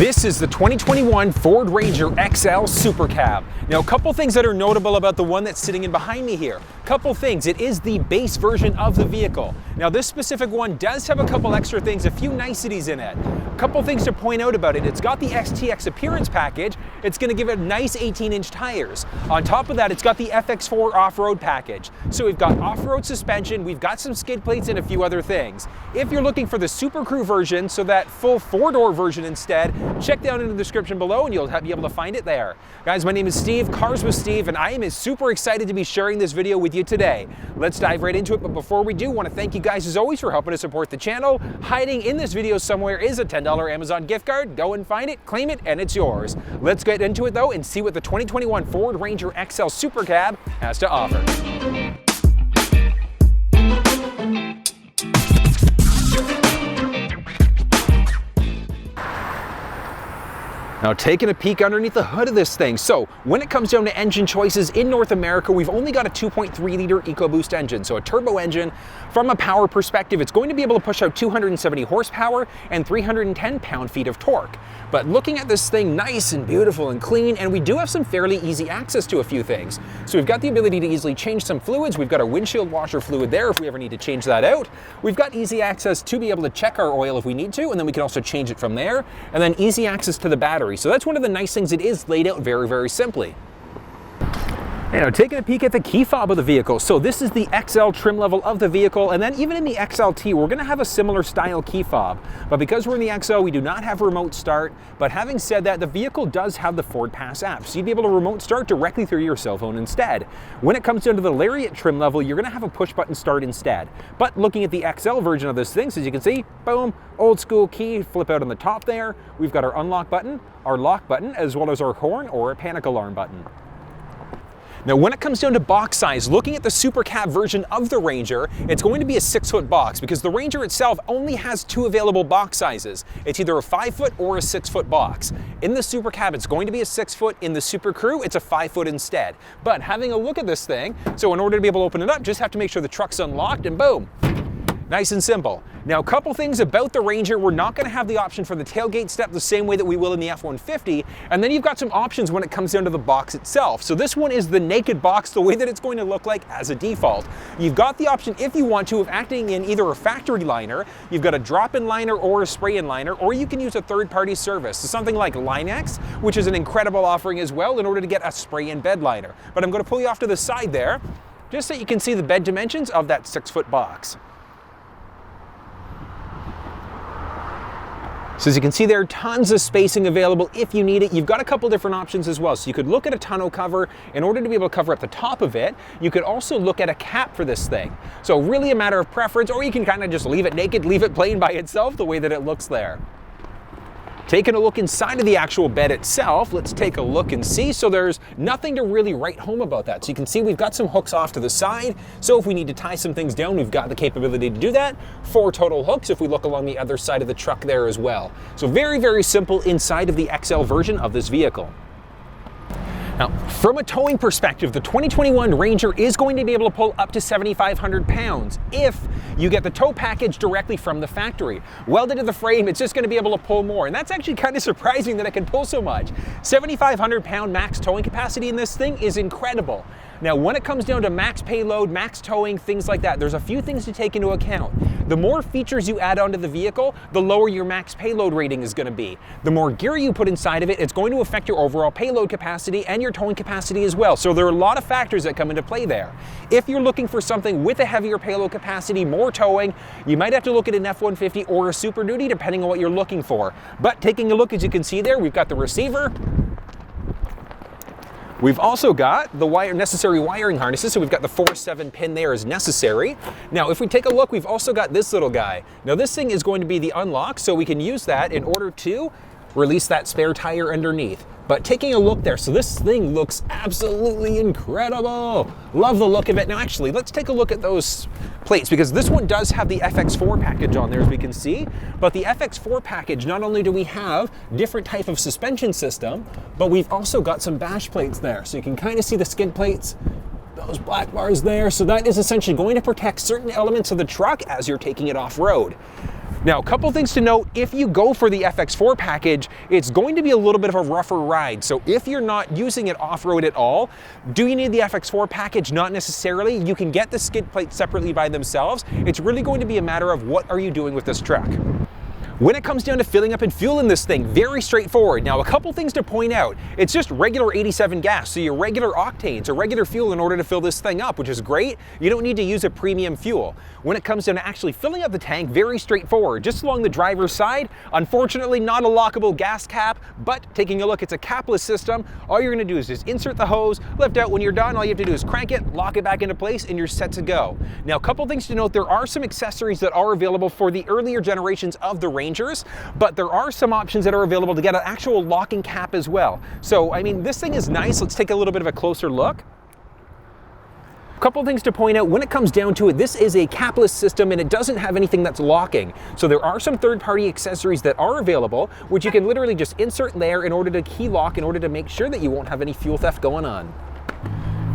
This is the 2021 Ford Ranger XL SuperCab. Now, a couple things that are notable about the one that's sitting in behind me here. Couple things, it is the base version of the vehicle. Now, this specific one does have a couple extra things, a few niceties in it. A couple things to point out about it. It's got the STX appearance package. It's gonna give it nice 18-inch tires. On top of that, it's got the FX4 Off Road Package. So we've got off-road suspension, we've got some skid plates and a few other things. If you're looking for the Super Crew version, so that full four-door version instead, check down in the description below and you'll be able to find it there. Guys, my name is Steve, Cars with Steve, and I am super excited to be sharing this video with you today. Let's dive right into it, but before we do, I want to thank you guys as always for helping to support the channel. Hiding in this video somewhere is a $10 Amazon gift card. Go and find it, claim it, and it's yours. Let's get into it though and see what the 2021 Ford Ranger XL SuperCab has to offer. Now, taking a peek underneath the hood of this thing. So when it comes down to engine choices in North America, we've only got a 2.3-liter EcoBoost engine, so a turbo engine. From a power perspective, it's going to be able to push out 270 horsepower and 310 pound-feet of torque. But looking at this thing, nice and beautiful and clean, and we do have some fairly easy access to a few things. So we've got the ability to easily change some fluids. We've got our windshield washer fluid there if we ever need to change that out. We've got easy access to be able to check our oil if we need to, and then we can also change it from there. And then easy access to the battery. So that's one of the nice things. It is laid out very, very simply. Now, taking a peek at the key fob of the vehicle. So this is the XL trim level of the vehicle, and then even in the XLT, we're gonna have a similar style key fob. But because we're in the XL, we do not have remote start. But having said that, the vehicle does have the Ford Pass app, so you'd be able to remote start directly through your cell phone instead. When it comes down to the Lariat trim level, you're gonna have a push button start instead. But looking at the XL version of this thing, so as you can see, boom, old school key, flip out on the top there. We've got our unlock button, our lock button, as well as our horn or a panic alarm button. Now, when it comes down to box size, looking at the SuperCab version of the Ranger, it's going to be a 6-foot box because the Ranger itself only has two available box sizes. It's either a 5-foot or a 6-foot box. In the SuperCab, it's going to be a 6-foot. In the Super Crew, it's a 5-foot instead. But having a look at this thing, so in order to be able to open it up, just have to make sure the truck's unlocked and boom. Nice and simple. Now, a couple things about the Ranger. We're not going to have the option for the tailgate step the same way that we will in the F-150. And then you've got some options when it comes down to the box itself. So this one is the naked box, the way that it's going to look like as a default. You've got the option, if you want to, of acting in either a factory liner, you've got a drop-in liner or a spray-in liner, or you can use a third-party service. So something like Line-X, which is an incredible offering as well in order to get a spray-in bed liner. But I'm going to pull you off to the side there, just so you can see the bed dimensions of that 6-foot box. So as you can see there, tons of spacing available if you need it. You've got a couple different options as well. So you could look at a tonneau cover in order to be able to cover up the top of it. You could also look at a cap for this thing. So really a matter of preference, or you can kind of just leave it naked, leave it plain by itself the way that it looks there. Taking a look inside of the actual bed itself, let's take a look and see. So there's nothing to really write home about that. So you can see we've got some hooks off to the side. So if we need to tie some things down, we've got the capability to do that. 4 total hooks if we look along the other side of the truck there as well. So very, very simple inside of the XL version of this vehicle. Now, from a towing perspective, the 2021 Ranger is going to be able to pull up to 7,500 pounds if you get the tow package directly from the factory. Welded to the frame, it's just going to be able to pull more, and that's actually kind of surprising that it can pull so much. 7,500 pound max towing capacity in this thing is incredible. Now, when it comes down to max payload, max towing, things like that, there's a few things to take into account. The more features you add onto the vehicle, the lower your max payload rating is going to be. The more gear you put inside of it, it's going to affect your overall payload capacity and your towing capacity as well. So there are a lot of factors that come into play there. If you're looking for something with a heavier payload capacity, more towing, you might have to look at an F-150 or a Super Duty depending on what you're looking for. But taking a look, as you can see there, we've got the receiver. We've also got the necessary wiring harnesses, so we've got the 4-7 pin there as necessary. Now, if we take a look, we've also got this little guy. Now, this thing is going to be the unlock, so we can use that in order to release that spare tire underneath. But taking a look there, so this thing looks absolutely incredible. Love the look of it. Now actually, let's take a look at those plates, because this one does have the FX4 package on there, as we can see. But the FX4 package, not only do we have different type of suspension system, but we've also got some bash plates there. So you can kind of see the skid plates, those black bars there. So that is essentially going to protect certain elements of the truck as you're taking it off-road. Now, a couple things to note, if you go for the FX4 package, it's going to be a little bit of a rougher ride. So if you're not using it off-road at all, do you need the FX4 package? Not necessarily. You can get the skid plates separately by themselves. It's really going to be a matter of what are you doing with this truck. When it comes down to filling up and fueling this thing, very straightforward. Now, a couple things to point out. It's just regular 87 gas, so your regular octanes or regular fuel in order to fill this thing up, which is great. You don't need to use a premium fuel. When it comes down to actually filling up the tank, very straightforward. Just along the driver's side, unfortunately not a lockable gas cap, but taking a look, it's a capless system. All you're gonna do is just insert the hose, lift out. When you're done, all you have to do is crank it, lock it back into place, and you're set to go. Now, a couple things to note, there are some accessories that are available for the earlier generations of the Ranger, but there are some options that are available to get an actual locking cap as well. So, I mean, this thing is nice. Let's take a little bit of a closer look. A couple things to point out, when it comes down to it, this is a capless system and it doesn't have anything that's locking. So there are some third-party accessories that are available, which you can literally just insert there in order to key lock, in order to make sure that you won't have any fuel theft going on.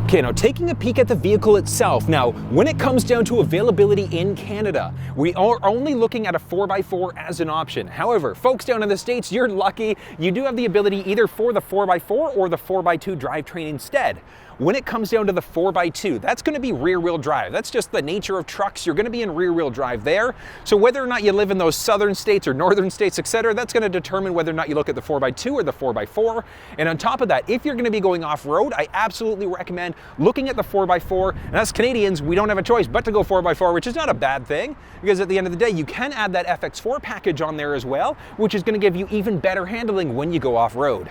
Okay, now taking a peek at the vehicle itself. Now, when it comes down to availability in Canada, we are only looking at a 4x4 as an option. However, folks down in the States, you're lucky. You do have the ability either for the 4x4 or the 4x2 drivetrain instead. When it comes down to the 4x2, that's going to be rear-wheel drive. That's just the nature of trucks. You're going to be in rear-wheel drive there. So whether or not you live in those southern states or northern states, etc., that's going to determine whether or not you look at the 4x2 or the 4x4. And on top of that, if you're going to be going off-road, I absolutely recommend looking at the 4x4. And as Canadians, we don't have a choice but to go 4x4, which is not a bad thing, because at the end of the day, you can add that FX4 package on there as well, which is going to give you even better handling when you go off-road.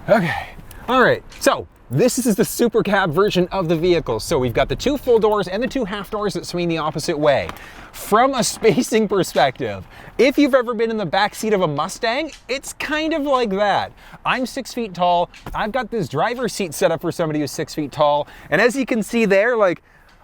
Okay, all right, so this is the SuperCab version of the vehicle. So we've got the two full doors and the two half doors that swing the opposite way. From a spacing perspective, if you've ever been in the back seat of a Mustang, it's kind of like that. I'm 6 feet tall. I've got this driver's seat set up for somebody who's 6 feet tall. And as you can see there, like,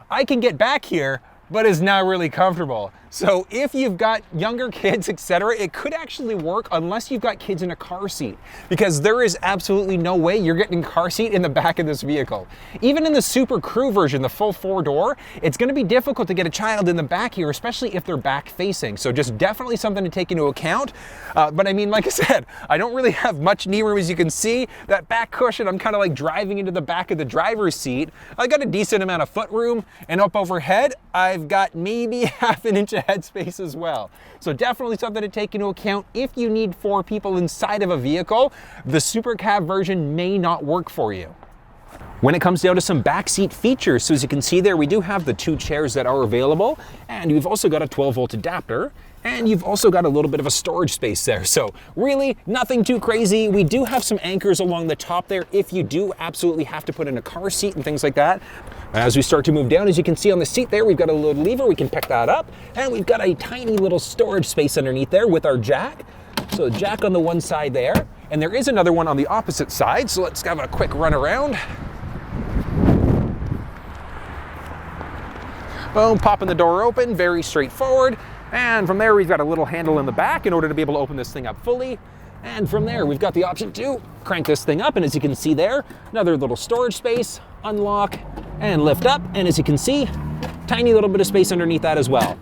I can get back here, but is not really comfortable. So if you've got younger kids, etc., it could actually work unless you've got kids in a car seat, because there is absolutely no way you're getting a car seat in the back of this vehicle. Even in the Super Crew version, the full 4-door, it's gonna be difficult to get a child in the back here, especially if they're back facing. So just definitely something to take into account. But I mean, like I said, I don't really have much knee room, as you can see. That back cushion, I'm kind of like driving into the back of the driver's seat. I got a decent amount of foot room, and up overhead, I've got maybe half an inch of headspace as well. So definitely something to take into account. If you need 4 people inside of a vehicle, the SuperCab version may not work for you. When it comes down to some backseat features, so as you can see there, we do have the 2 chairs that are available, and you've also got a 12-volt adapter, and you've also got a little bit of a storage space there. So really nothing too crazy. We do have some anchors along the top there if you do absolutely have to put in a car seat and things like that. As we start to move down, as you can see on the seat there, we've got a little lever, we can pick that up, and we've got a tiny little storage space underneath there with our jack. So jack on the one side there, and there is another one on the opposite side, so let's have a quick run around. Boom, popping the door open, very straightforward. And from there, we've got a little handle in the back in order to be able to open this thing up fully. And from there, we've got the option to crank this thing up. And as you can see there, another little storage space, unlock and lift up. And as you can see, tiny little bit of space underneath that as well.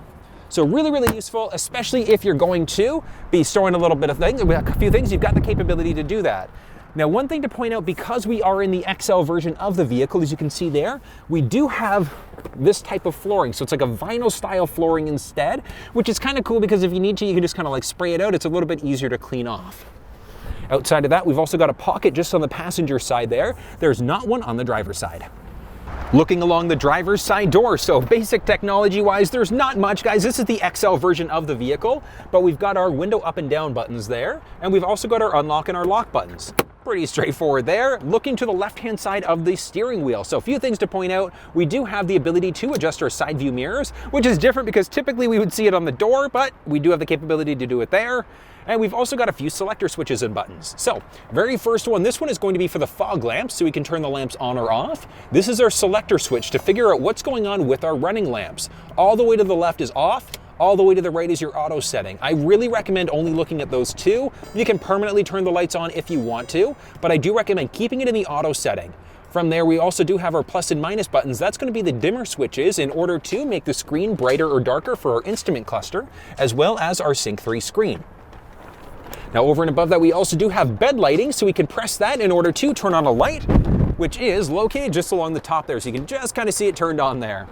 So really, really useful, especially if you're going to be storing a little bit of things, a few things, you've got the capability to do that. Now, one thing to point out, because we are in the XL version of the vehicle, as you can see there, we do have this type of flooring. So it's like a vinyl style flooring instead, which is kind of cool because if you need to, you can just kind of like spray it out. It's a little bit easier to clean off. Outside of that, we've also got a pocket just on the passenger side there. There's not one on the driver's side. Looking along the driver's side door, so basic technology-wise, there's not much, guys. This is the XL version of the vehicle, but we've got our window up and down buttons there, and we've also got our unlock and our lock buttons. Pretty straightforward there. Looking to the left-hand side of the steering wheel. So a few things to point out. We do have the ability to adjust our side view mirrors, which is different because typically we would see it on the door, but we do have the capability to do it there. And we've also got a few selector switches and buttons. So, very first one, this one is going to be for the fog lamps, so we can turn the lamps on or off. This is our selector switch to figure out what's going on with our running lamps. All the way to the left is off, all the way to the right is your auto setting. I really recommend only looking at those two. You can permanently turn the lights on if you want to, but I do recommend keeping it in the auto setting. From there, we also do have our plus and minus buttons. That's going to be the dimmer switches in order to make the screen brighter or darker for our instrument cluster, as well as our Sync3 screen. Now over and above that, we also do have bed lighting, so we can press that in order to turn on a light, which is located just along the top there, so you can just kind of see it turned on there.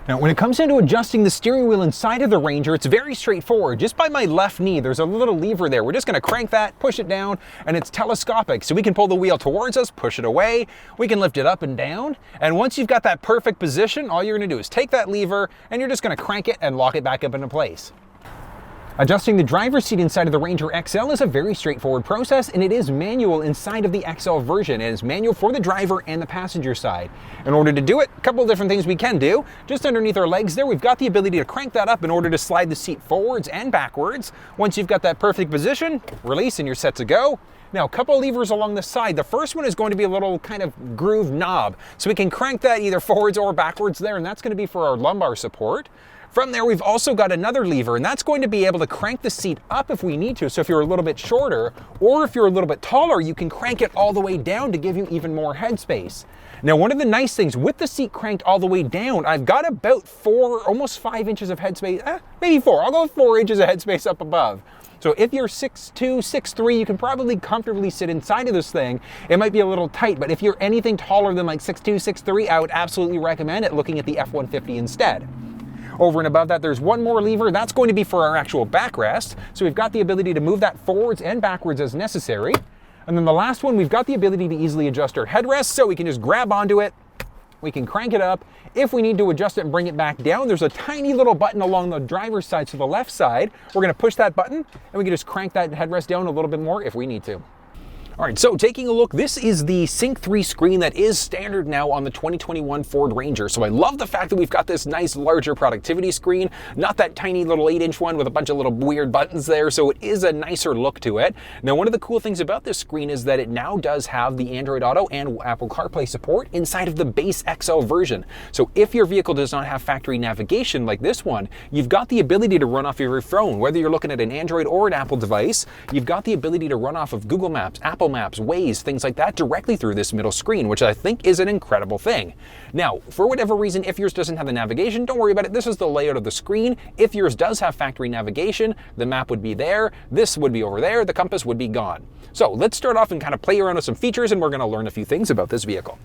Now, when it comes down to adjusting the steering wheel inside of the Ranger, it's very straightforward. Just by my left knee, there's a little lever there. We're just gonna crank that, push it down, and it's telescopic. So we can pull the wheel towards us, push it away, we can lift it up and down. And once you've got that perfect position, all you're gonna do is take that lever, and you're just gonna crank it and lock it back up into place. Adjusting the driver's seat inside of the Ranger XL is a very straightforward process, and it is manual inside of the XL version. It is manual for the driver and the passenger side. In order to do it, a couple of different things we can do. Just underneath our legs there, we've got the ability to crank that up in order to slide the seat forwards and backwards. Once you've got that perfect position, release and you're set to go. Now, a couple of levers along the side. The first one is going to be a little kind of groove knob, so we can crank that either forwards or backwards there, and that's going to be for our lumbar support. From there, we've also got another lever, and that's going to be able to crank the seat up if we need to. So if you're a little bit shorter, or if you're a little bit taller, you can crank it all the way down to give you even more headspace. Now, one of the nice things with the seat cranked all the way down, I've got about 4, almost 5 inches of headspace, maybe 4, I'll go with 4 inches of headspace up above. So if you're 6'2", 6'3", you can probably comfortably sit inside of this thing. It might be a little tight, but if you're anything taller than like 6'2", 6'3", I would absolutely recommend it, looking at the F-150 instead. Over and above that, there's one more lever. That's going to be for our actual backrest. So we've got the ability to move that forwards and backwards as necessary. And then the last one, we've got the ability to easily adjust our headrest, so we can just grab onto it. We can crank it up. If we need to adjust it and bring it back down, there's a tiny little button along the driver's side, so the left side. We're gonna push that button, and we can just crank that headrest down a little bit more if we need to. All right, so taking a look, this is the Sync3 screen that is standard now on the 2021 Ford Ranger. So I love the fact that we've got this nice larger productivity screen, not that tiny little 8-inch one with a bunch of little weird buttons there. So it is a nicer look to it. Now, one of the cool things about this screen is that it now does have the Android Auto and Apple CarPlay support inside of the base XL version. So if your vehicle does not have factory navigation like this one, you've got the ability to run off of your phone. Whether you're looking at an Android or an Apple device, you've got the ability to run off of Google Maps, Apple Maps, Waze, things like that directly through this middle screen, which I think is an incredible thing. Now, for whatever reason, if yours doesn't have the navigation, don't worry about it. This is the layout of the screen. If yours does have factory navigation, the map would be there, this would be over there, the compass would be gone. So let's start off and kind of play around with some features, and we're going to learn a few things about this vehicle.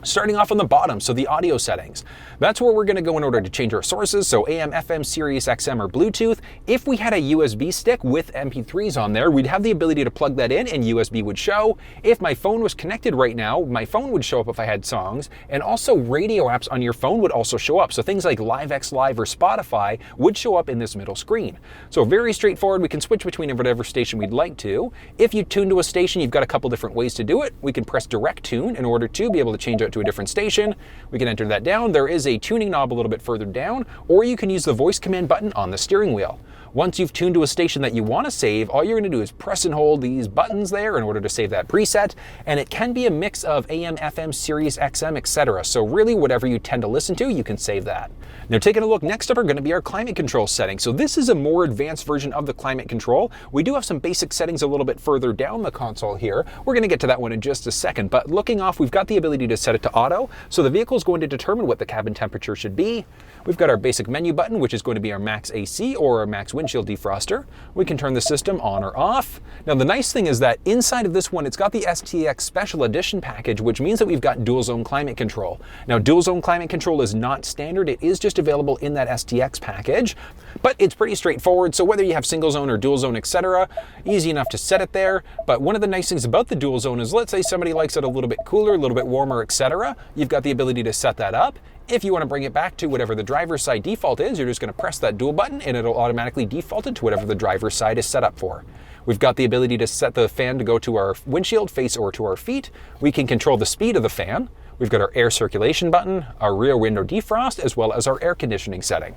Starting off on the bottom, so the audio settings. That's where we're gonna go in order to change our sources, so AM, FM, SiriusXM, or Bluetooth. If we had a USB stick with MP3s on there, we'd have the ability to plug that in and USB would show. If my phone was connected right now, my phone would show up if I had songs, and also radio apps on your phone would also show up. So things like LiveX Live or Spotify would show up in this middle screen. So very straightforward, we can switch between whatever station we'd like to. If you tune to a station, you've got a couple different ways to do it. We can press direct tune in order to be able to change out to a different station. We can enter that down. There is a tuning knob a little bit further down, or you can use the voice command button on the steering wheel. Once you've tuned to a station that you want to save, all you're going to do is press and hold these buttons there in order to save that preset, and it can be a mix of AM, FM, SiriusXM, etc. So really, whatever you tend to listen to, you can save that. Now, taking a look, next up are going to be our climate control settings. So this is a more advanced version of the climate control. We do have some basic settings a little bit further down the console here. We're going to get to that one in just a second, but looking off, we've got the ability to set it to auto. So the vehicle is going to determine what the cabin temperature should be. We've got our basic menu button, which is going to be our max AC or our max windshield defroster. We can turn the system on or off. Now, the nice thing is that inside of this one, it's got the STX Special Edition package, which means that we've got dual zone climate control. Now, dual zone climate control is not standard. It is just available in that STX package, but it's pretty straightforward. So whether you have single zone or dual zone, etc., easy enough to set it there. But one of the nice things about the dual zone is, let's say somebody likes it a little bit cooler, a little bit warmer, etc. You've got the ability to set that up. If you want to bring it back to whatever the driver's side default is, you're just going to press that dual button and it'll automatically default it to whatever the driver's side is set up for. We've got the ability to set the fan to go to our windshield, face, or to our feet. We can control the speed of the fan. We've got our air circulation button, our rear window defrost, as well as our air conditioning setting.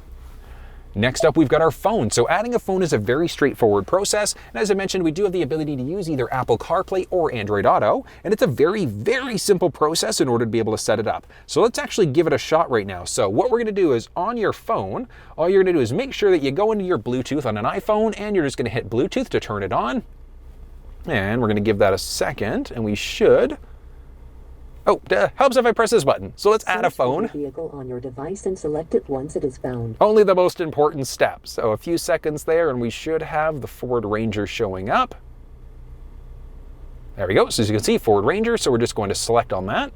Next up, we've got our phone. So adding a phone is a very straightforward process. And as I mentioned, we do have the ability to use either Apple CarPlay or Android Auto. And it's a very, very simple process in order to be able to set it up. So let's actually give it a shot right now. So what we're going to do is on your phone, all you're going to do is make sure that you go into your Bluetooth on an iPhone, and you're just going to hit Bluetooth to turn it on. And we're going to give that a second, and we should Oh, helps if I press this button. So let's add a phone. Vehicle on your device and select it once it is found. Only the most important step. So a few seconds there and we should have the Ford Ranger showing up. There we go. So as you can see, Ford Ranger. So we're just going to select on that.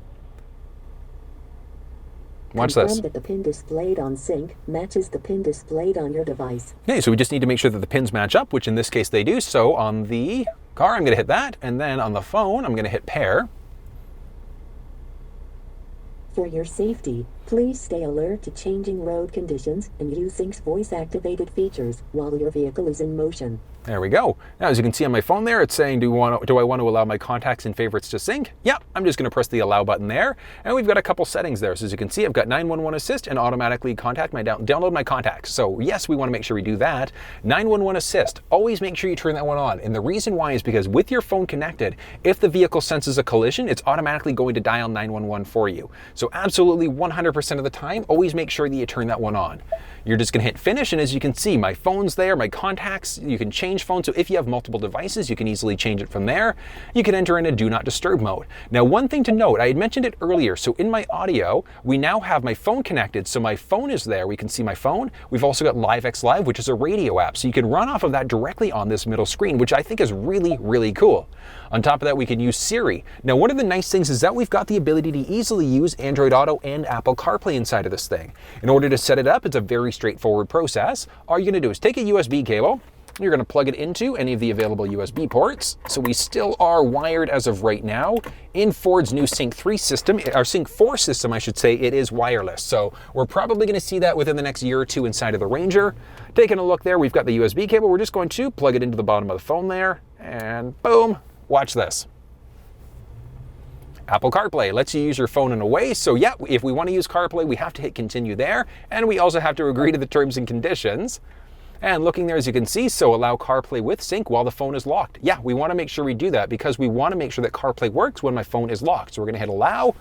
Watch this. Confirm that the pin displayed on Sync matches the pin displayed on your device. Okay, so we just need to make sure that the pins match up, which in this case they do. So on the car, I'm going to hit that. And then on the phone, I'm going to hit pair. For your safety, please stay alert to changing road conditions and use Sync's voice-activated features while your vehicle is in motion. There we go. Now, as you can see on my phone there, it's saying, do I want to allow my contacts and favorites to sync? Yeah, I'm just going to press the allow button there. And we've got a couple settings there. So as you can see, I've got 911 assist and automatically contact my download my contacts. So yes, we want to make sure we do that. 911 assist, always make sure you turn that one on. And the reason why is because with your phone connected, if the vehicle senses a collision, it's automatically going to dial 911 for you. So absolutely 100% of the time, always make sure that you turn that one on. You're just going to hit finish, and as you can see, my phone's there, my contacts, you can change phones. So if you have multiple devices, you can easily change it from there. You can enter in a do not disturb mode. Now, one thing to note, I had mentioned it earlier. So in my audio, we now have my phone connected. So my phone is there. We can see my phone. We've also got LiveX Live, which is a radio app. So you can run off of that directly on this middle screen, which I think is really, really cool. On top of that, we can use Siri. Now, one of the nice things is that we've got the ability to easily use Android Auto and Apple CarPlay inside of this thing. In order to set it up, it's a very straightforward process. All you're gonna do is take a USB cable, you're gonna plug it into any of the available USB ports. So we still are wired as of right now. In Ford's new Sync3 system, our Sync4 system, I should say, it is wireless. So we're probably gonna see that within the next year or two inside of the Ranger. Taking a look there, we've got the USB cable. We're just going to plug it into the bottom of the phone there, and boom. Watch this. Apple CarPlay lets you use your phone in a way. So yeah, if we want to use CarPlay, we have to hit continue there. And we also have to agree to the terms and conditions. And looking there, as you can see, so allow CarPlay with Sync while the phone is locked. Yeah, we want to make sure we do that because we want to make sure that CarPlay works when my phone is locked. So we're going to hit allow.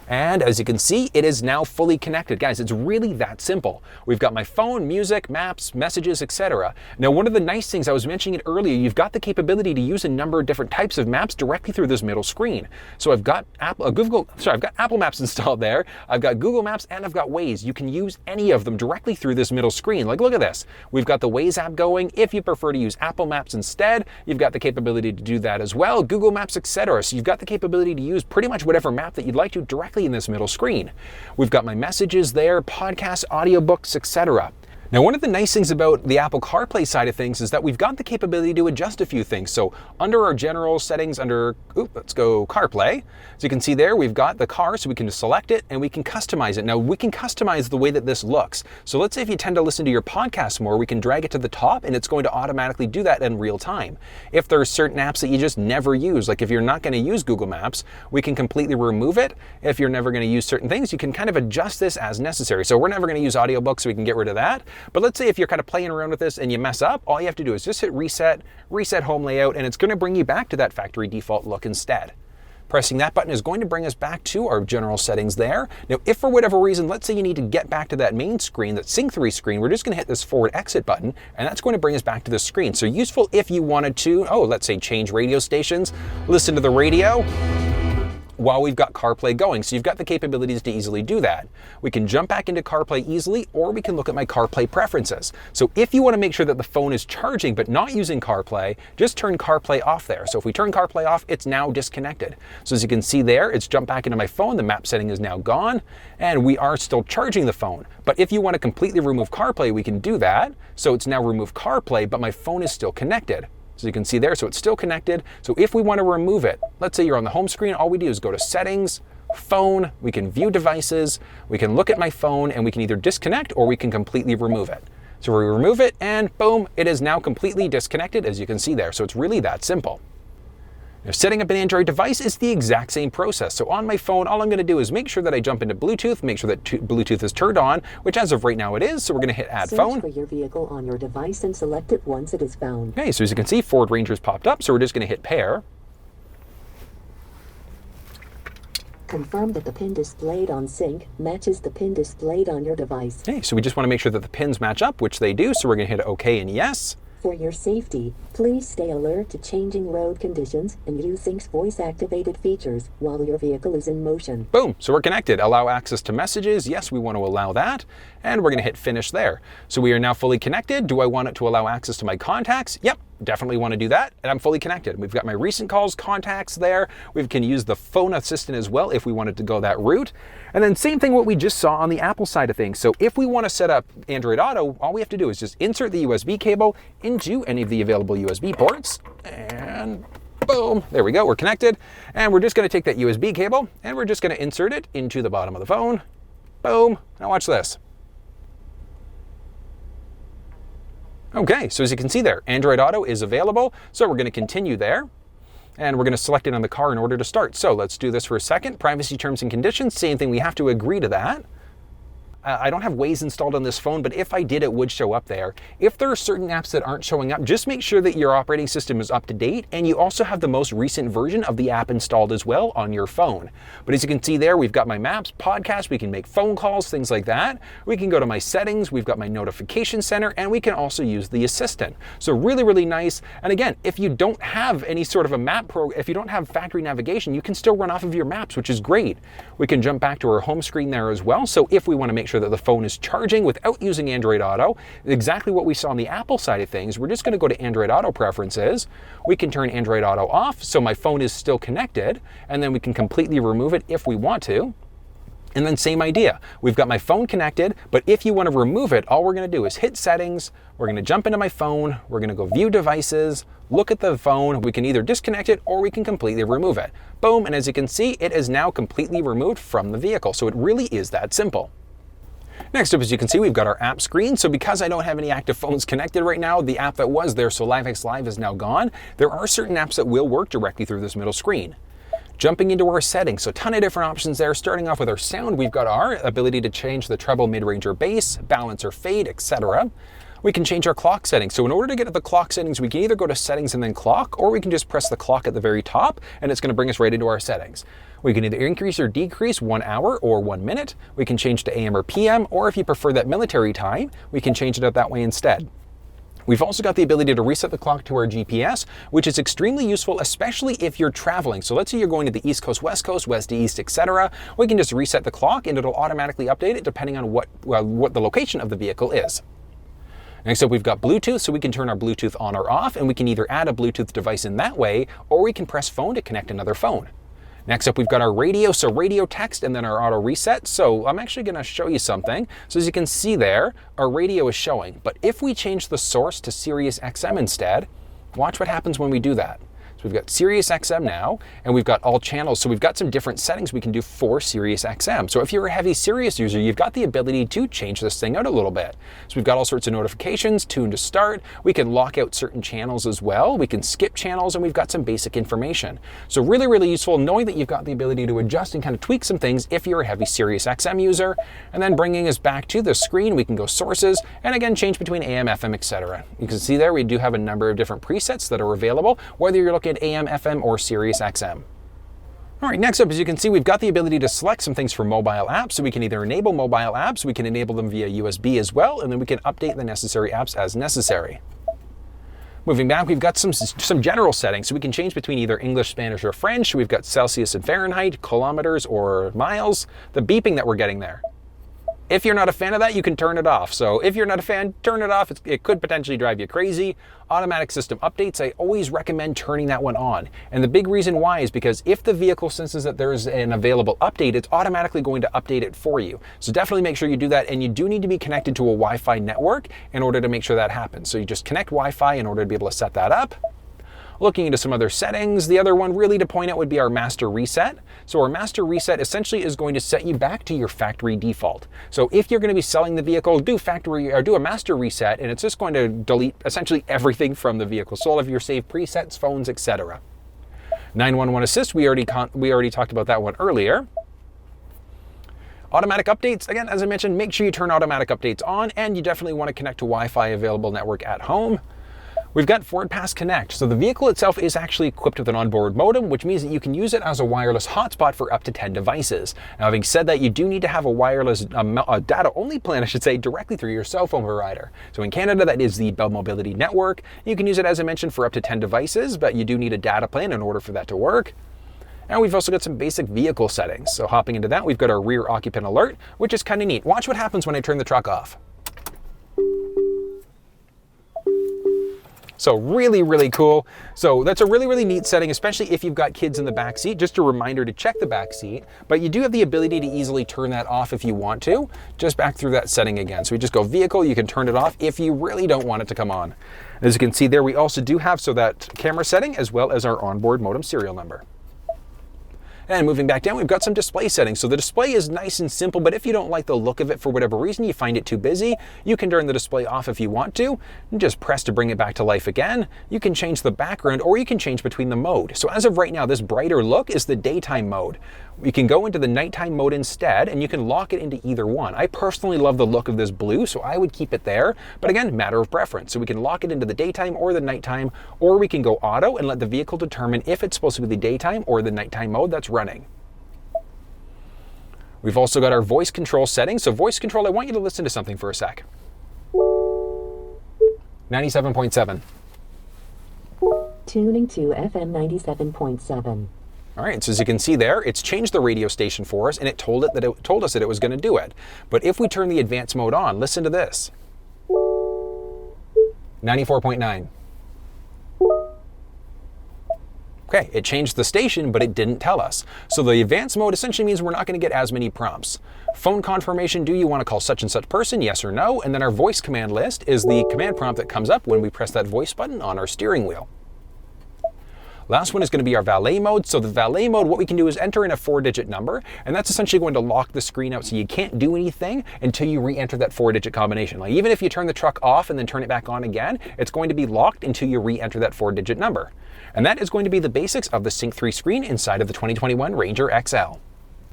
And as you can see, it is now fully connected. Guys, it's really that simple. We've got my phone, music, maps, messages, etc. Now, one of the nice things, I was mentioning it earlier, you've got the capability to use a number of different types of maps directly through this middle screen. So I've got Apple Maps installed there. I've got Google Maps and I've got Waze. You can use any of them directly through this middle screen. Like, look at this. We've got the Waze app going. If you prefer to use Apple Maps instead, you've got the capability to do that as well. Google Maps, etc. So you've got the capability to use pretty much whatever map that you'd like to directly in this middle screen. We've got my messages there, podcasts, audiobooks, etc. Now, one of the nice things about the Apple CarPlay side of things is that we've got the capability to adjust a few things. So under our general settings, let's go CarPlay. As you can see there, we've got the car, so we can just select it and we can customize it. Now, we can customize the way that this looks. So let's say if you tend to listen to your podcast more, we can drag it to the top and it's going to automatically do that in real time. If there are certain apps that you just never use, like if you're not going to use Google Maps, we can completely remove it. If you're never going to use certain things, you can kind of adjust this as necessary. So we're never going to use audiobooks, so we can get rid of that. But let's say if you're kind of playing around with this and you mess up, all you have to do is just hit reset home layout, and it's going to bring you back to that factory default look instead. Pressing that button is going to bring us back to our general settings there. Now, if for whatever reason, let's say you need to get back to that main screen, that Sync3 screen, we're just going to hit this forward exit button, and that's going to bring us back to the screen. So useful if you wanted to, let's say change radio stations, listen to the radio while we've got CarPlay going. So you've got the capabilities to easily do that. We can jump back into CarPlay easily, or we can look at my CarPlay preferences. So if you want to make sure that the phone is charging but not using CarPlay, just turn CarPlay off there. So if we turn CarPlay off, it's now disconnected. So as you can see there, it's jumped back into my phone. The map setting is now gone, and we are still charging the phone. But if you want to completely remove CarPlay, we can do that. So it's now removed CarPlay, but my phone is still connected. So you can see there, so it's still connected. So if we want to remove it, let's say you're on the home screen, all we do is go to settings, phone, we can view devices, we can look at my phone, and we can either disconnect or we can completely remove it. So we remove it and boom, it is now completely disconnected, as you can see there. So it's really that simple. Now, setting up an Android device is the exact same process. So on my phone, all I'm going to do is make sure that I jump into Bluetooth, make sure that Bluetooth is turned on, which as of right now it is. So we're going to hit add phone. Search for your vehicle on your device and select it once it is found. Okay, so as you can see, Ford Ranger's popped up. So we're just going to hit pair. Confirm that the pin displayed on Sync matches the pin displayed on your device. Okay, so we just want to make sure that the pins match up, which they do. So we're going to hit OK and yes. For your safety, please stay alert to changing road conditions and use Sync's voice-activated features while your vehicle is in motion. Boom, so we're connected. Allow access to messages. Yes, we want to allow that. And we're gonna hit finish there. So we are now fully connected. Do I want it to allow access to my contacts? Yep, definitely want to do that. And I'm fully connected. We've got my recent calls, contacts there. We can use the phone assistant as well if we wanted to go that route. And then same thing what we just saw on the Apple side of things. So if we want to set up Android Auto, all we have to do is just insert the USB cable into any of the available USB ports, and boom, there we go, we're connected. And we're just going to take that USB cable and we're just going to insert it into the bottom of the phone. Boom, now watch this. Okay, so as you can see there, Android Auto is available. So we're going to continue there. And we're going to select it on the car in order to start. So let's do this for a second. Privacy terms and conditions, same thing, we have to agree to that. I don't have Waze installed on this phone, but if I did, it would show up there. If there are certain apps that aren't showing up, just make sure that your operating system is up to date and you also have the most recent version of the app installed as well on your phone. But as you can see there, we've got my maps, podcast, we can make phone calls, things like that. We can go to my settings, we've got my notification center, and we can also use the assistant. So really, really nice. And again, if you don't have any sort of a map if you don't have factory navigation, you can still run off of your maps, which is great. We can jump back to our home screen there as well. So if we want to make sure that the phone is charging without using Android Auto, exactly what we saw on the Apple side of things, we're just going to go to Android Auto preferences. We can turn Android Auto off so my phone is still connected, and then we can completely remove it if we want to. And then same idea, we've got my phone connected, but if you want to remove it, all we're going to do is hit settings, we're going to jump into my phone, we're going to go view devices, look at the phone, we can either disconnect it or we can completely remove it. Boom, and as you can see, it is now completely removed from the vehicle. So it really is that simple. Next up, as you can see, we've got our app screen. So because I don't have any active phones connected right now, the app that was there, so LiveX Live, is now gone. There are certain apps that will work directly through this middle screen. Jumping into our settings, so a ton of different options there. Starting off with our sound, we've got our ability to change the treble, mid-range, or bass, balance or fade, etc. We can change our clock settings. So in order to get to the clock settings, we can either go to settings and then clock, or we can just press the clock at the very top and it's going to bring us right into our settings. We can either increase or decrease 1 hour or 1 minute. We can change to AM or PM, or if you prefer that military time, we can change it out that way instead. We've also got the ability to reset the clock to our GPS, which is extremely useful, especially if you're traveling. So let's say you're going to the East Coast, West to East, etc. We can just reset the clock and it'll automatically update it depending on what the location of the vehicle is. Next up, we've got Bluetooth, so we can turn our Bluetooth on or off, and we can either add a Bluetooth device in that way, or we can press phone to connect another phone. Next up, we've got our radio, so radio text, and then our auto reset. So I'm actually going to show you something. So as you can see there, our radio is showing. But if we change the source to SiriusXM instead, watch what happens when we do that. So we've got SiriusXM now, and we've got all channels. So we've got some different settings we can do for SiriusXM. So if you're a heavy Sirius user, you've got the ability to change this thing out a little bit. So we've got all sorts of notifications, tune to start. We can lock out certain channels as well. We can skip channels, and we've got some basic information. So really, really useful knowing that you've got the ability to adjust and kind of tweak some things if you're a heavy SiriusXM user. And then bringing us back to the screen, we can go sources, and again, change between AM, FM, etc. You can see there, we do have a number of different presets that are available, whether you're looking at AM, FM, or SiriusXM. All right, next up, as you can see, we've got the ability to select some things for mobile apps. So we can either enable mobile apps, we can enable them via USB as well, and then we can update the necessary apps as necessary. Moving back, we've got some general settings. So we can change between either English, Spanish, or French. We've got Celsius and Fahrenheit, kilometers or miles, the beeping that we're getting there. If you're not a fan of that, you can turn it off. So if you're not a fan, turn it off. It could potentially drive you crazy. Automatic system updates, I always recommend turning that one on. And the big reason why is because if the vehicle senses that there's an available update, it's automatically going to update it for you. So definitely make sure you do that. And you do need to be connected to a Wi-Fi network in order to make sure that happens. So you just connect Wi-Fi in order to be able to set that up. Looking into some other settings, the other one really to point out would be our master reset. So our master reset essentially is going to set you back to your factory default. So if you're going to be selling the vehicle, do a master reset, and it's just going to delete essentially everything from the vehicle. So all of your saved presets, phones, etc. 911 assist, we already talked about that one earlier. Automatic updates, again, as I mentioned, make sure you turn automatic updates on, and you definitely want to connect to Wi-Fi available network at home. We've got Ford Pass Connect. So the vehicle itself is actually equipped with an onboard modem, which means that you can use it as a wireless hotspot for up to 10 devices. Now, having said that, you do need to have a wireless data-only plan, I should say, directly through your cell phone provider. So in Canada, that is the Bell Mobility Network. You can use it, as I mentioned, for up to 10 devices, but you do need a data plan in order for that to work. And we've also got some basic vehicle settings. So hopping into that, we've got our rear occupant alert, which is kind of neat. Watch what happens when I turn the truck off. So really, really cool. So that's a really, really neat setting, especially if you've got kids in the back seat. Just a reminder to check the back seat, but you do have the ability to easily turn that off if you want to, just back through that setting again. So we just go vehicle, you can turn it off if you really don't want it to come on. As you can see there, we also do have that camera setting as well as our onboard modem serial number. And moving back down, we've got some display settings. So the display is nice and simple, but if you don't like the look of it for whatever reason, you find it too busy, you can turn the display off if you want to, and just press to bring it back to life again. You can change the background, or you can change between the mode. So as of right now, this brighter look is the daytime mode. You can go into the nighttime mode instead, and you can lock it into either one. I personally love the look of this blue, so I would keep it there. But again, matter of preference. So we can lock it into the daytime or the nighttime, or we can go auto and let the vehicle determine if it's supposed to be the daytime or the nighttime mode that's running. We've also got our voice control settings. So voice control, I want you to listen to something for a sec. 97.7. Tuning to FM 97.7. All right, so as you can see there, it's changed the radio station for us, and it told us that it was going to do it. But if we turn the advanced mode on, listen to this. 94.9. Okay, it changed the station, but it didn't tell us. So the advanced mode essentially means we're not going to get as many prompts. Phone confirmation, do you want to call such and such person, yes or no? And then our voice command list is the command prompt that comes up when we press that voice button on our steering wheel. Last one is going to be our valet mode. So the valet mode, what we can do is enter in a 4-digit number, and that's essentially going to lock the screen out so you can't do anything until you re-enter that 4-digit combination. Like even if you turn the truck off and then turn it back on again, it's going to be locked until you re-enter that 4-digit number. And that is going to be the basics of the Sync3 screen inside of the 2021 Ranger XL.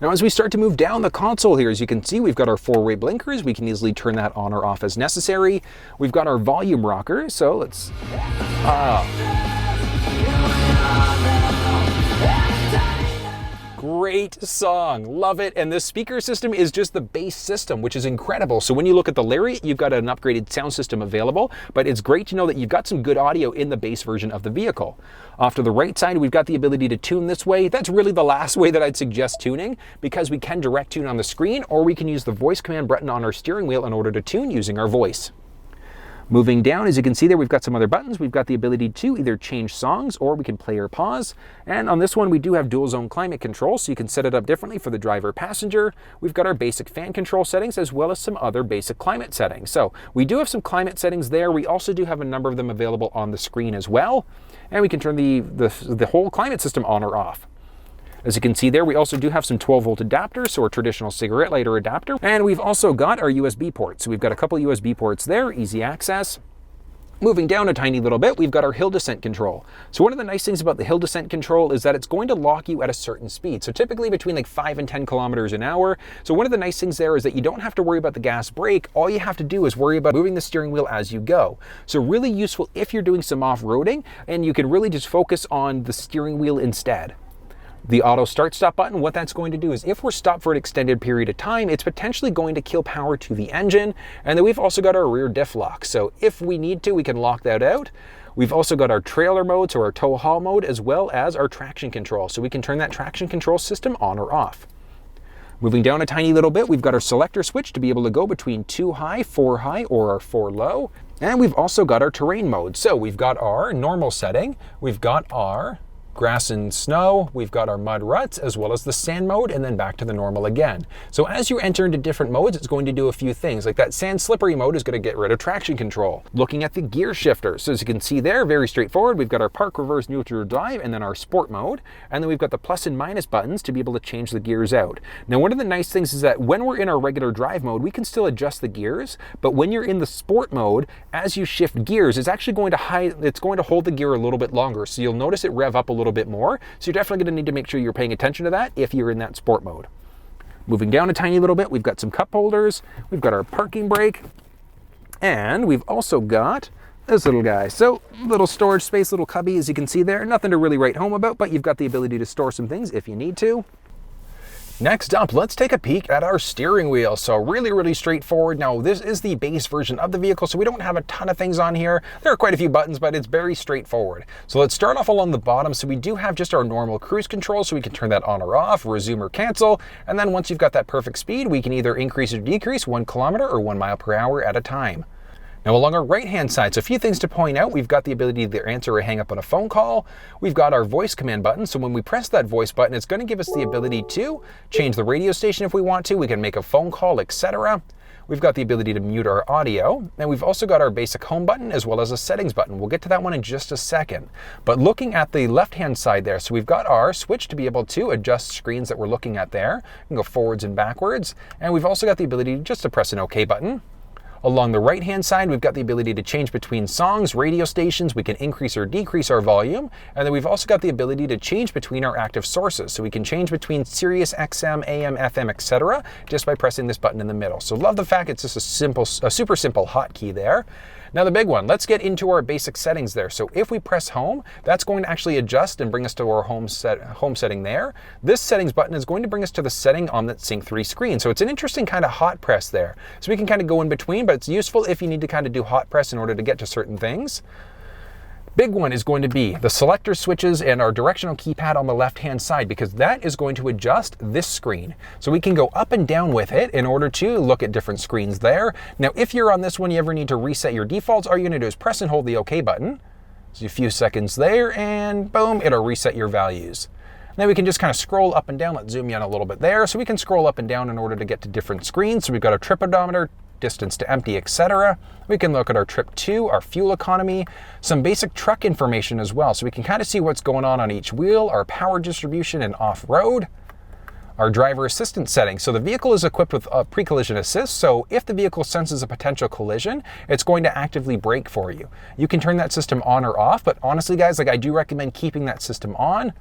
Now, as we start to move down the console here, as you can see, we've got our 4-way blinkers. We can easily turn that on or off as necessary. We've got our volume rocker, so let's... Great song, love it. And this speaker system is just the base system, which is incredible. So when you look at the Lariat, you've got an upgraded sound system available, but it's great to know that you've got some good audio in the base version of the vehicle. Off to the right side, we've got the ability to tune this way. That's really the last way that I'd suggest tuning, because we can direct tune on the screen, or we can use the voice command button on our steering wheel in order to tune using our voice. Moving down, as you can see there, we've got some other buttons. We've got the ability to either change songs, or we can play or pause. And on this one, we do have dual zone climate control, so you can set it up differently for the driver passenger. We've got our basic fan control settings, as well as some other basic climate settings. So we do have some climate settings there. We also do have a number of them available on the screen as well. And we can turn the whole climate system on or off. As you can see there, we also do have some 12-volt adapters, so a traditional cigarette lighter adapter. And we've also got our USB ports. So we've got a couple USB ports there, easy access. Moving down a tiny little bit, we've got our hill descent control. So one of the nice things about the hill descent control is that it's going to lock you at a certain speed. So typically between like 5 and 10 kilometers an hour. So one of the nice things there is that you don't have to worry about the gas brake. All you have to do is worry about moving the steering wheel as you go. So really useful if you're doing some off-roading, and you can really just focus on the steering wheel instead. The auto start stop button, what that's going to do is if we're stopped for an extended period of time, it's potentially going to kill power to the engine. And then we've also got our rear diff lock. So if we need to, we can lock that out. We've also got our trailer mode, so our tow haul mode, as well as our traction control. So we can turn that traction control system on or off. Moving down a tiny little bit, we've got our selector switch to be able to go between 2 high, 4 high, or our 4 low. And we've also got our terrain mode. So we've got our normal setting, we've got our grass and snow, we've got our mud ruts, as well as the sand mode, and then back to the normal again. So as you enter into different modes, it's going to do a few things. Like that sand slippery mode is going to get rid of traction control. Looking at the gear shifter, so as you can see there, very straightforward. We've got our park, reverse, neutral, drive, and then our sport mode. And then we've got the plus and minus buttons to be able to change the gears out. Now, one of the nice things is that when we're in our regular drive mode, we can still adjust the gears, but when you're in the sport mode, as you shift gears, it's actually going to hold the gear a little bit longer. So you'll notice it rev up a little bit more. So you're definitely going to need to make sure you're paying attention to that if you're in that sport mode. Moving down a tiny little bit, we've got some cup holders, we've got our parking brake, and we've also got this little guy. So little storage space, little cubby, as you can see there. Nothing to really write home about, but you've got the ability to store some things if you need to. Next up, let's take a peek at our steering wheel. So really straightforward. Now, this is the base version of the vehicle, so we don't have a ton of things on here. There are quite a few buttons, but it's very straightforward. So let's start off along the bottom. So we do have just our normal cruise control, so we can turn that on or off, resume or cancel. And then once you've got that perfect speed, we can either increase or decrease 1 kilometer or 1 mile per hour at a time. Now along our right-hand side, so a few things to point out. We've got the ability to answer or hang up on a phone call. We've got our voice command button. So when we press that voice button, it's going to give us the ability to change the radio station if we want to. We can make a phone call, etc. We've got the ability to mute our audio. And we've also got our basic home button as well as a settings button. We'll get to that one in just a second. But looking at the left-hand side there, so we've got our switch to be able to adjust screens that we're looking at there. We can go forwards and backwards. And we've also got the ability just to press an OK button. Along the right-hand side, we've got the ability to change between songs, radio stations. We can increase or decrease our volume. And then we've also got the ability to change between our active sources. So we can change between SiriusXM, AM, FM, etc. just by pressing this button in the middle. So love the fact it's just a super simple hotkey there. Now the big one, let's get into our basic settings there. So if we press home, that's going to actually adjust and bring us to our home setting there. This settings button is going to bring us to the setting on that Sync3 screen. So it's an interesting kind of hot press there. So we can kind of go in between, but it's useful if you need to kind of do hot press in order to get to certain things. Big one is going to be the selector switches and our directional keypad on the left-hand side, because that is going to adjust this screen. So we can go up and down with it in order to look at different screens there. Now, if you're on this one, you ever need to reset your defaults, all you're going to do is press and hold the OK button. So a few seconds there, and boom, it'll reset your values. Then we can just kind of scroll up and down. Let's zoom in a little bit there. So we can scroll up and down in order to get to different screens. So we've got our trip odometer, distance to empty, etc. We can look at our trip to, our fuel economy, some basic truck information as well. So we can kind of see what's going on each wheel, our power distribution and off-road, our driver assistance settings. So the vehicle is equipped with a pre-collision assist. So if the vehicle senses a potential collision, it's going to actively brake for you. You can turn that system on or off, but honestly guys, like I do recommend keeping that system on.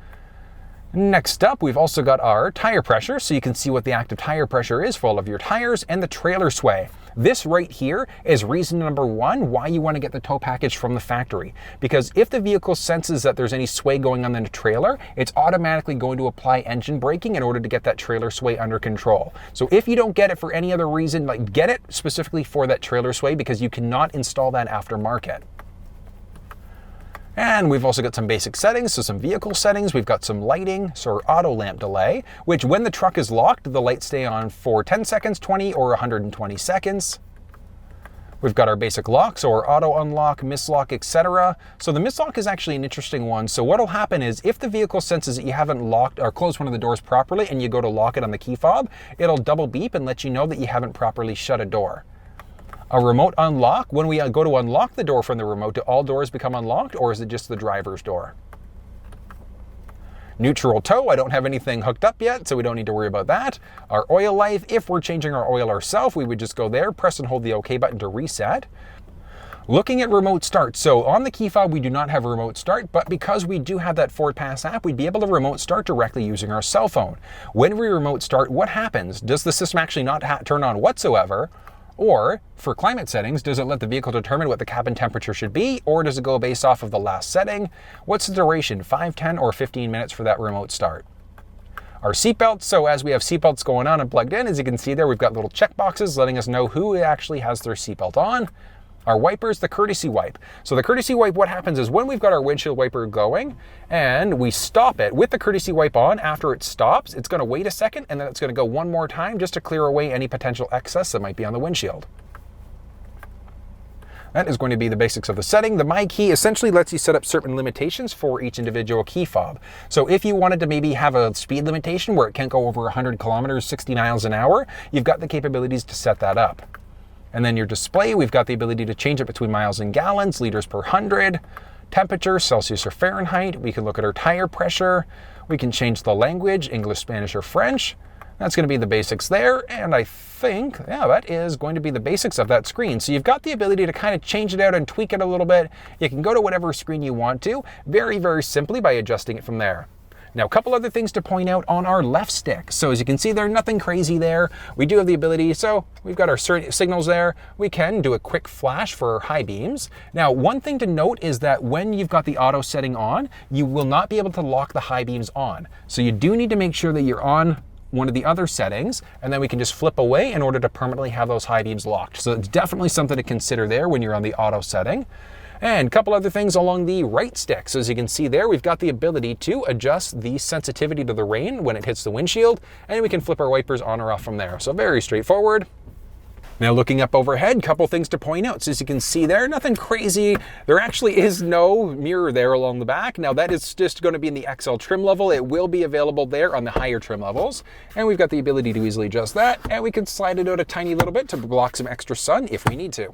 Next up, we've also got our tire pressure, so you can see what the active tire pressure is for all of your tires, and the trailer sway. This right here is reason number one why you want to get the tow package from the factory. Because if the vehicle senses that there's any sway going on in the trailer, it's automatically going to apply engine braking in order to get that trailer sway under control. So if you don't get it for any other reason, like get it specifically for that trailer sway, because you cannot install that aftermarket. And we've also got some basic settings, so some vehicle settings. We've got some lighting, so our auto lamp delay, which when the truck is locked, the lights stay on for 10 seconds, 20, or 120 seconds. We've got our basic lock, so our auto unlock, mislock, etc. So the mislock is actually an interesting one. So what'll happen is if the vehicle senses that you haven't locked or closed one of the doors properly and you go to lock it on the key fob, it'll double beep and let you know that you haven't properly shut a door. A remote unlock, when we go to unlock the door from the remote, do all doors become unlocked, or is it just the driver's door? Neutral tow, I don't have anything hooked up yet, so we don't need to worry about that. Our oil life, if we're changing our oil ourselves, we would just go there, press and hold the OK button to reset. Looking at remote start, so on the key fob we do not have a remote start, but because we do have that Ford Pass app, we'd be able to remote start directly using our cell phone. When we remote start, what happens? Does the system actually not turn on whatsoever? Or, for climate settings, does it let the vehicle determine what the cabin temperature should be, or does it go based off of the last setting? What's the duration, 5, 10, or 15 minutes for that remote start? Our seatbelts, so as we have seatbelts going on and plugged in, as you can see there, we've got little check boxes letting us know who actually has their seatbelt on. Our wipers, the courtesy wipe. So the courtesy wipe, what happens is when we've got our windshield wiper going and we stop it with the courtesy wipe on, after it stops, it's going to wait a second and then it's going to go one more time just to clear away any potential excess that might be on the windshield. That is going to be the basics of the setting. The My Key essentially lets you set up certain limitations for each individual key fob. So if you wanted to maybe have a speed limitation where it can't go over 100 kilometers, 60 miles an hour, you've got the capabilities to set that up. And then your display, we've got the ability to change it between miles and gallons, liters per 100, temperature, Celsius or Fahrenheit. We can look at our tire pressure. We can change the language, English, Spanish, or French. That's going to be the basics there. And I think, yeah, that is going to be the basics of that screen. So you've got the ability to kind of change it out and tweak it a little bit. You can go to whatever screen you want to, very, very simply by adjusting it from there. Now, a couple other things to point out on our left stick. So as you can see there, nothing crazy there. We do have the ability, so we've got our signals there. We can do a quick flash for high beams. Now, one thing to note is that when you've got the auto setting on, you will not be able to lock the high beams on. So you do need to make sure that you're on one of the other settings, and then we can just flip away in order to permanently have those high beams locked. So it's definitely something to consider there when you're on the auto setting. And a couple other things along the right stick. So as you can see there, we've got the ability to adjust the sensitivity to the rain when it hits the windshield, and we can flip our wipers on or off from there. So very straightforward. Now looking up overhead, couple things to point out. So as you can see there, nothing crazy. There actually is no mirror there along the back. Now that is just going to be in the XL trim level. It will be available there on the higher trim levels. And we've got the ability to easily adjust that. And we can slide it out a tiny little bit to block some extra sun if we need to.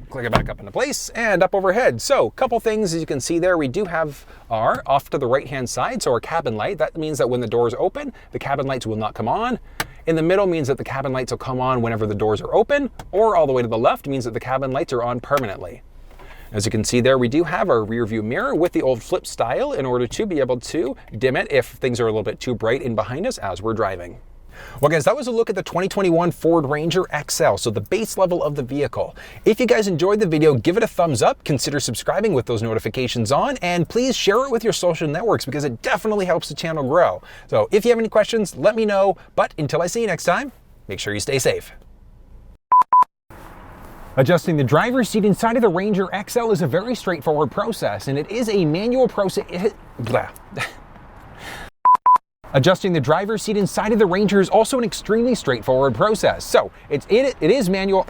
Click it back up into place and up overhead. So a couple things, as you can see there, we do have our off to the right hand side, so our cabin light. That means that when the doors open, the cabin lights will not come on. In the middle means that the cabin lights will come on whenever the doors are open, or all the way to the left means that the cabin lights are on permanently. As you can see there, we do have our rear view mirror with the old flip style in order to be able to dim it if things are a little bit too bright in behind us as we're driving. Well guys, that was a look at the 2021 Ford Ranger XL, so the base level of the vehicle. If you guys enjoyed the video, give it a thumbs up, consider subscribing with those notifications on, and please share it with your social networks because it definitely helps the channel grow. So if you have any questions, let me know, but until I see you next time, make sure you stay safe. Adjusting the driver's seat inside of the Ranger XL is a very straightforward process, and it is a manual process. Adjusting the driver's seat inside of the Ranger is also an extremely straightforward process. So it is manual.